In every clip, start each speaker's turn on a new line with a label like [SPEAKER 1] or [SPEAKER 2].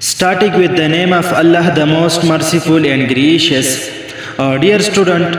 [SPEAKER 1] Starting with the name of Allah, the most merciful and gracious. Dear student,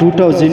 [SPEAKER 1] 2000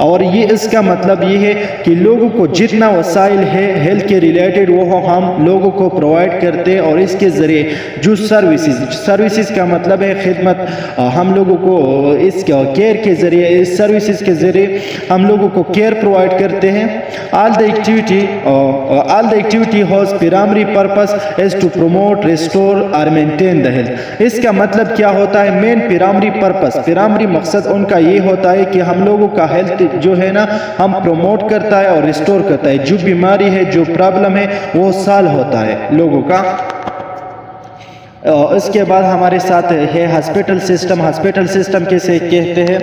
[SPEAKER 1] اور یہ اس کا مطلب یہ ہے کہ لوگوں کو جتنا وسائل ہے ہیلتھ کے ریلیٹڈ وہ ہم لوگوں کو پرووائڈ کرتے ہیں، اور اس کے ذریعے جو سروسز کا مطلب ہے خدمت، ہم لوگوں کو اس کیئر کے ذریعے، اس سروسز کے ذریعے ہم لوگوں کو کیئر پرووائڈ کرتے ہیں۔ all the activity has primary purpose is to promote, restore or maintain the health۔ اس کا مطلب کیا ہوتا ہے؟ مین پرائمری مقصد ان کا یہ ہوتا ہے کہ ہم لوگوں کا ہیلتھ جو ہے نا ہم پروموٹ کرتا ہے اور ریسٹور کرتا ہے، جو بیماری ہے جو پرابلم ہے وہ سالو ہوتا ہے لوگوں کا۔ اس کے بعد ہمارے ساتھ ہے ہاسپٹل سسٹم کیسے کہتے ہیں؟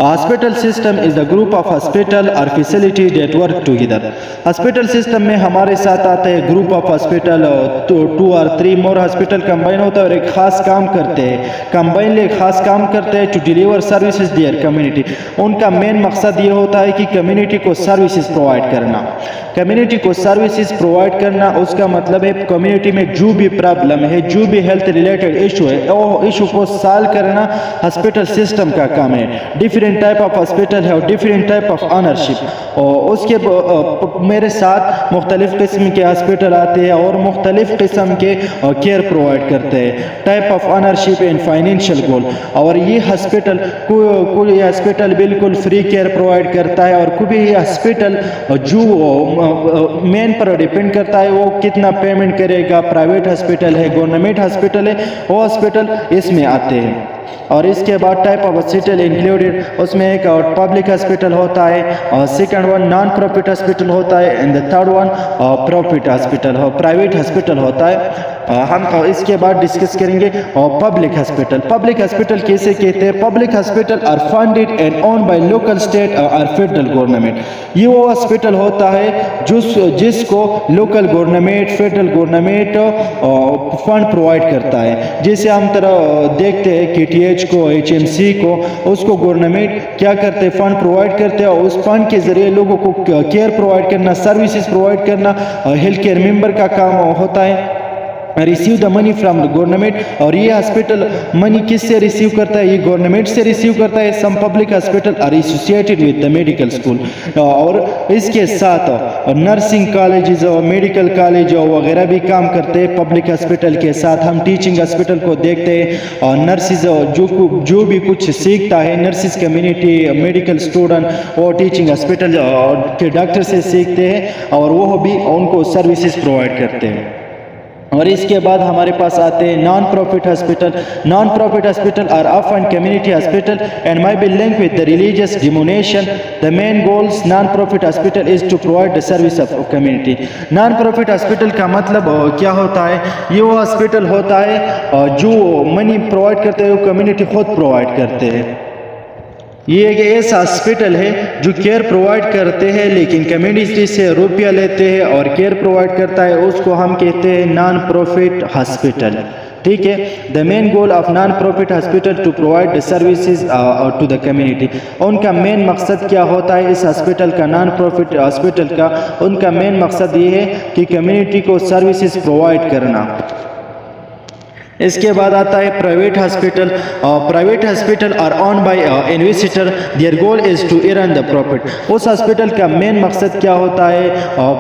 [SPEAKER 1] Hospital system is the group of hospital اور facility that work together. Hospital system میں ہمارے ساتھ آتا ہے گروپ آف ہاسپٹل، 2 اور 3 مور ہاسپٹل کمبائن ہوتا ہے اور ایک خاص کام کرتے ہیں، کمبائنلی خاص کام کرتے ہیں to deliver services their community. ان کا مین مقصد یہ ہوتا ہے کہ کمیونٹی کو سروسز پرووائڈ کرنا، اس کا مطلب ہے کمیونٹی میں جو بھی پرابلم ہے، جو بھی ہیلتھ ریلیٹڈ ایشو ہے، وہ ایشو کو سالو کرنا ہاسپٹل سسٹم کا کام ہے۔ ڈیفرنٹ ٹائپ آف ہاسپٹل ہے اور ڈیفرنٹ ٹائپ آف آنرشپ، اور اس کے میرے ساتھ مختلف قسم کے ہاسپٹل آتے ہیں اور مختلف قسم کے کیئر پرووائڈ کرتے ہیں۔ Type of ownership and financial goal, اور یہ کوئی ہاسپٹل بالکل فری کیئر پرووائڈ کرتا ہے، اور کوئی ہاسپٹل جو مین پر ڈیپینڈ کرتا ہے وہ کتنا پیمنٹ کرے گا، پرائیویٹ ہاسپٹل ہے، گورنمنٹ ہاسپٹل ہے، وہ ہاسپٹل اس میں آتے ہیں۔ اور اس کے بعد ٹائپ آف ہاسپٹل انکلوڈیڈ، اس میں ایک پبلک ہاسپٹل ہوتا ہے، اور second one non profit hospital ہوتا ہے، and third one profit hospital private hospital ہوتا ہے۔ ہم اس کے بعد ڈسکس کریں گے پبلک ہاسپٹل کیسے کہتے ہیں؟ Public hospital are funded and own by local state اور فیڈرل گورنمنٹ۔ یہ وہ ہاسپٹل ہوتا ہے جس کو local government, federal government fund provide کرتا ہے۔ جیسے ہم دیکھتے ہیں KTH کو، HMC کو، اس کو گورنمنٹ کیا کرتے؟ فنڈ پرووائڈ کرتے ہیں، اور اس فنڈ کے ذریعے لوگوں کو کیئر پرووائڈ کرنا، سروسز پرووائڈ کرنا ہیلتھ کیئر ممبر کا کام ہوتا ہے۔ Receive the money from the government, اور یہ ہاسپٹل منی کس سے ریسیو کرتا ہے؟ یہ گورنمنٹ سے ریسیو کرتا ہے۔ Some public hospital are associated with the medical school, اور اس کے ساتھ نرسنگ کالجز اور میڈیکل کالج وغیرہ بھی کام کرتے ہیں پبلک ہاسپٹل کے ساتھ۔ ہم ٹیچنگ ہاسپٹل کو دیکھتے ہیں، اور نرسز جو بھی کچھ سیکھتا ہے، نرسز کمیونٹی، میڈیکل اسٹوڈنٹ، وہ ٹیچنگ ہاسپٹل کے ڈاکٹر سے سیکھتے ہیں، اور وہ بھی ان کو سروسز پرووائڈ کرتے ہیں۔ اور اس کے بعد ہمارے پاس آتے ہیں non profit hospital are often community hospital and may be link with the religious denomination. The main goals non profit hospital is to provide the service of community. Non profit hospital کا مطلب کیا ہوتا ہے؟ یہ وہ hospital ہوتا ہے جو منی پرووائڈ کرتے ہیں، وہ کمیونٹی خود پرووائڈ کرتے ہیں۔ یہ ایک ایسا ہاسپٹل ہے جو کیئر پرووائڈ کرتے ہیں لیکن کمیونٹی سے روپیہ لیتے ہیں اور کیئر پرووائڈ کرتا ہے، اس کو ہم کہتے ہیں نان پروفٹ ہاسپٹل۔ ٹھیک ہے، the main goal of non profit hospital to provide the services to the community. ان کا مین مقصد کیا ہوتا ہے اس ہاسپٹل کا؟ نان پروفٹ ہاسپٹل کا ان کا مین مقصد یہ ہے کہ کمیونٹی کو سروسز پرووائڈ کرنا۔ اس کے بعد آتا ہے private hospital are own by investor, their goal is to earn the profit. اس ہاسپٹل کا مین مقصد کیا ہوتا ہے؟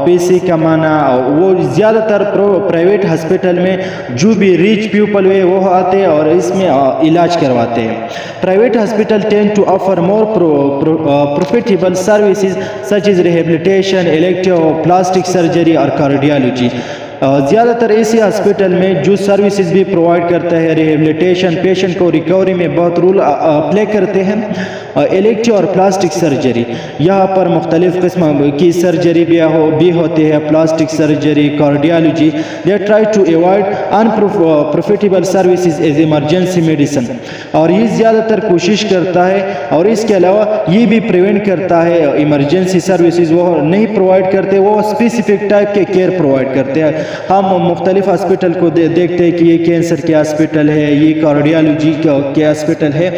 [SPEAKER 1] پیسے کمانا۔ وہ زیادہ تر پرائیویٹ ہاسپٹل میں جو بھی ریچ پیپل ہوئے وہ آتے ہیں اور اس میں علاج کرواتے ہیں۔ Private hospital tend to offer more profitable services such as rehabilitation, elective, plastic surgery اور کارڈیالوجی۔ زیادہ تر ایسے ہاسپٹل میں جو سروسز بھی پرووائڈ کرتا ہے، ریہیبلیٹیشن، پیشنٹ کو ریکوری میں بہت رول پلے کرتے ہیں۔ الیکٹیو اور پلاسٹک سرجری، یہاں پر مختلف قسم کی سرجری بھی ہوتی ہے، plastic surgery, cardiology. They try to avoid unprofitable services as emergency medicine, اور یہ زیادہ تر کوشش کرتا ہے، اور اس کے علاوہ یہ بھی پریونٹ کرتا ہے ایمرجنسی سروسز وہ نہیں پرووائڈ کرتے، وہ اسپیسیفک ٹائپ کے کیئر پرووائڈ کرتے ہیں۔ ہم مختلف ہاسپٹل کو دیکھتے ہیں کہ یہ کینسر کے ہاسپٹل ہے، یہ کارڈیالوجی کے ہاسپٹل ہے،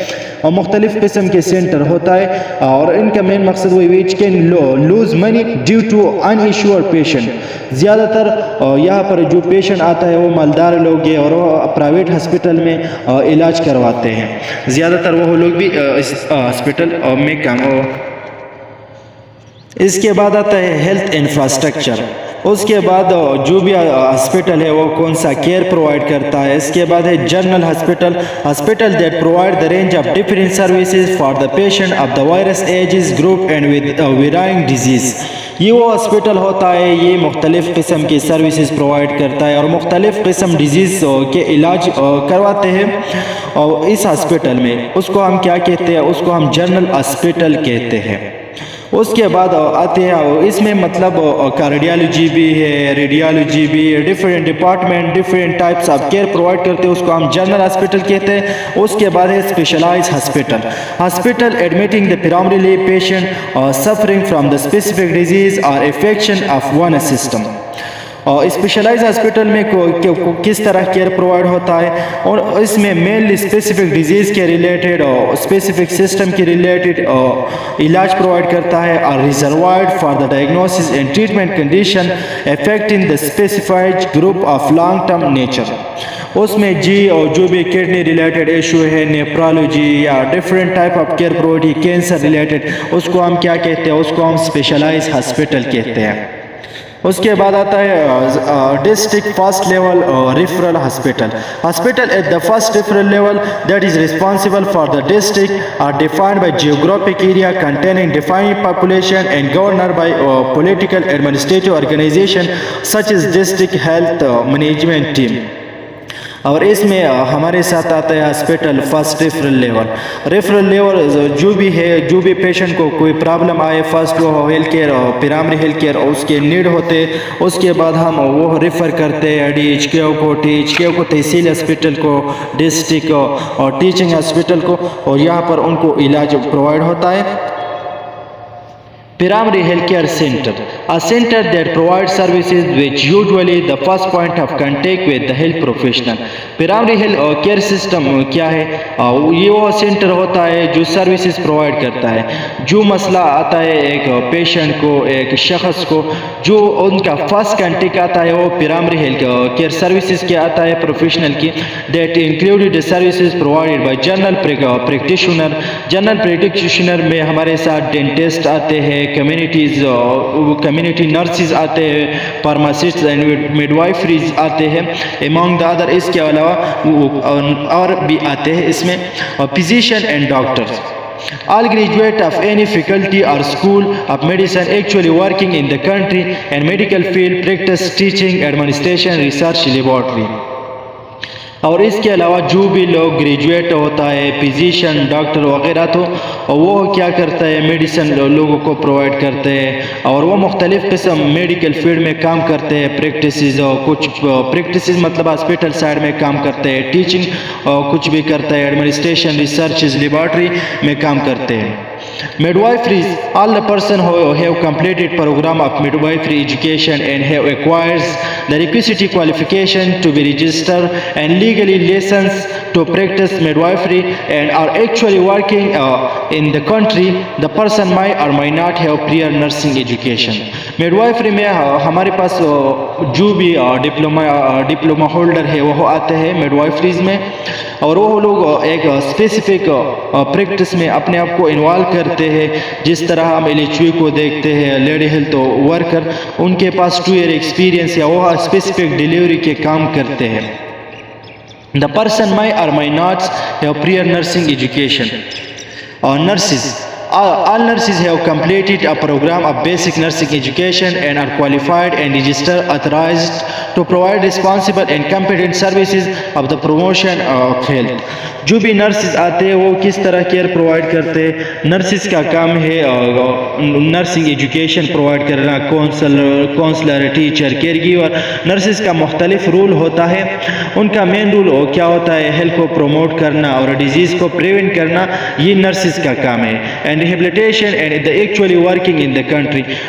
[SPEAKER 1] اور مختلف قسم کے سینٹر ہوتا ہے، اور ان کا مین مقصد وہ which can lose money due to uninsured patient. زیادہ تر یہاں پر جو پیشنٹ آتا ہے وہ مالدار لوگ ہیں اور وہ پرائیویٹ ہاسپٹل میں علاج کرواتے ہیں، زیادہ تر وہ لوگ بھی اس ہاسپٹل میں کام اس کے بعد آتا ہے ہیلتھ انفراسٹرکچر، اس کے بعد جو بھی ہاسپٹل ہے وہ کون سا کیئر پرووائڈ کرتا ہے. اس کے بعد ہے general hospital that provide the range of different services for the patient of the various ages group and with varying disease. یہ وہ ہاسپٹل ہوتا ہے، یہ مختلف قسم کی سروسز پرووائڈ کرتا ہے اور مختلف قسم ڈیزیز کے علاج کرواتے ہیں اور اس ہاسپٹل میں. اس کو ہم کیا کہتے ہیں؟ اس کو ہم جنرل ہاسپٹل کہتے ہیں. اس کے بعد آتے ہیں اس میں مطلب کارڈیالوجی بھی ہے، ریڈیالوجی بھی، different department different types of care provide کرتے ہیں، اس کو ہم جنرل ہاسپٹل کہتے ہیں. اس کے بعد ہے specialise hospital admitting the primarily patient suffering from the specific disease اور افیکشن آف ون سسٹم. اور اسپیشلائز ہاسپٹل میں کس طرح کیئر پرووائڈ ہوتا ہے، اور اس میں مینلی اسپیسیفک ڈیزیز کے ریلیٹڈ اور اسپیسیفک سسٹم کے ریلیٹڈ علاج پرووائڈ کرتا ہے، اور reserved for the diagnosis and treatment condition affecting the specified group of long term nature. اس میں اور جو بھی کڈنی ریلیٹڈ ایشو ہے، نیپرالوجی یا different type of care provide, cancer related, اس کو ہم کیا کہتے ہیں؟ اس کو ہم اسپیشلائز ہاسپٹل کہتے ہیں. اس کے بعد آتا ہے district first level referral hospital at the first referral level that is responsible for the district are defined by geographic area containing defined population and governor by political administrative organisation such as district health management team. اور اس میں ہمارے ساتھ آتا ہے hospital first referral level جو بھی ہے، جو بھی پیشنٹ کو کوئی پرابلم آئے، فرسٹ وہ health care primary health care اس کے نیڈ ہوتے، اس کے بعد ہم وہ ریفر کرتے ہیں ڈی ایچ کے او کو تحصیل ہاسپٹل کو، ڈسٹرکٹ اور ٹیچنگ ہاسپٹل کو، اور یہاں پر ان کو علاج پرووائڈ ہوتا ہے. Primary healthcare center, a center that provides services which usually the first point of contact with the health professional. Primary health care system کیا ہے؟ یہ وہ سینٹر ہوتا ہے جو سروسز پرووائڈ کرتا ہے. جو مسئلہ آتا ہے ایک پیشنٹ کو، ایک شخص کو، جو ان کا فرسٹ کنٹیکٹ آتا ہے وہ پرائمری ہیلتھ کیئر سروسز کیا آتا ہے پروفیشنل کی. That included services provided by general practitioner میں ہمارے ساتھ ڈینٹسٹ آتے ہیں، کمیونٹی نرسز آتے ہیں، فارماسسٹ اینڈ میڈوائفریز آتے ہیں امانگ دا ادر. اس کے علاوہ اور بھی آتے ہیں اس میں physician and doctors. All graduates of any faculty or school of medicine actually working in the country and medical field practice teaching, administration, research, laboratory. اور اس کے علاوہ جو بھی لوگ گریجویٹ ہوتا ہے، فزیشین، ڈاکٹر وغیرہ، تو وہ کیا کرتا ہے؟ میڈیسن لوگوں کو پرووائڈ کرتے ہیں، اور وہ مختلف قسم میڈیکل فیلڈ میں کام کرتے ہیں. کچھ پریکٹسز مطلب ہاسپٹل سائڈ میں کام کرتے ہیں، ٹیچنگ کچھ بھی کرتا ہے، ایڈمنسٹریشن، ریسرچ، لیبارٹری میں کام کرتے ہیں. Midwifery, all the person who have completed program of midwifery education and have acquired the requisite qualification to be registered and legally licensed to practice midwifery and are actually working in the country, the person might or might not have prior nursing education. midwifery میں ہمارے پاس جو بھی diploma holder ہے وہ آتے ہیں midwiferys میں، اور وہ لوگ ایک اسپیسیفک پریکٹس میں اپنے آپ کو انوالو کرتے ہیں. جس طرح ہم LHV کو دیکھتے ہیں، لیڈی ہیلتھ ورکر، ان کے پاس 2 year ایکسپیرینس یا وہ اسپیسیفک ڈیلیوری کے کام کرتے ہیں. The person might or might not have prior nursing education. Nurses. All nurses have completed a program of basic nursing education and are qualified and registered authorized to provide responsible and competent services of the promotion of health. جو بھی nurses آتے ہیں وہ کس طرح care provide کرتے ہیں؟ Nurses کا کام ہے نرسنگ ایجوکیشن پرووائڈ کرنا، counsellor, teacher, caregiver. Nurses کا مختلف رول ہوتا ہے. ان کا مین رول کیا ہوتا ہے؟ ہیلتھ کو پروموٹ کرنا اور ڈیزیز کو پریونٹ کرنا، یہ نرسز کا کام ہے. And rehabilitation and the actually working in the country,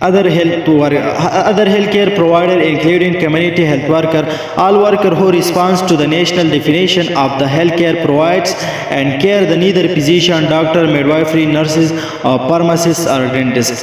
[SPEAKER 1] Other healthcare provider including community health worker, all worker who responds to the national definition of the healthcare provides and care the neither physician, doctor, midwifery, nurses, pharmacists or dentists।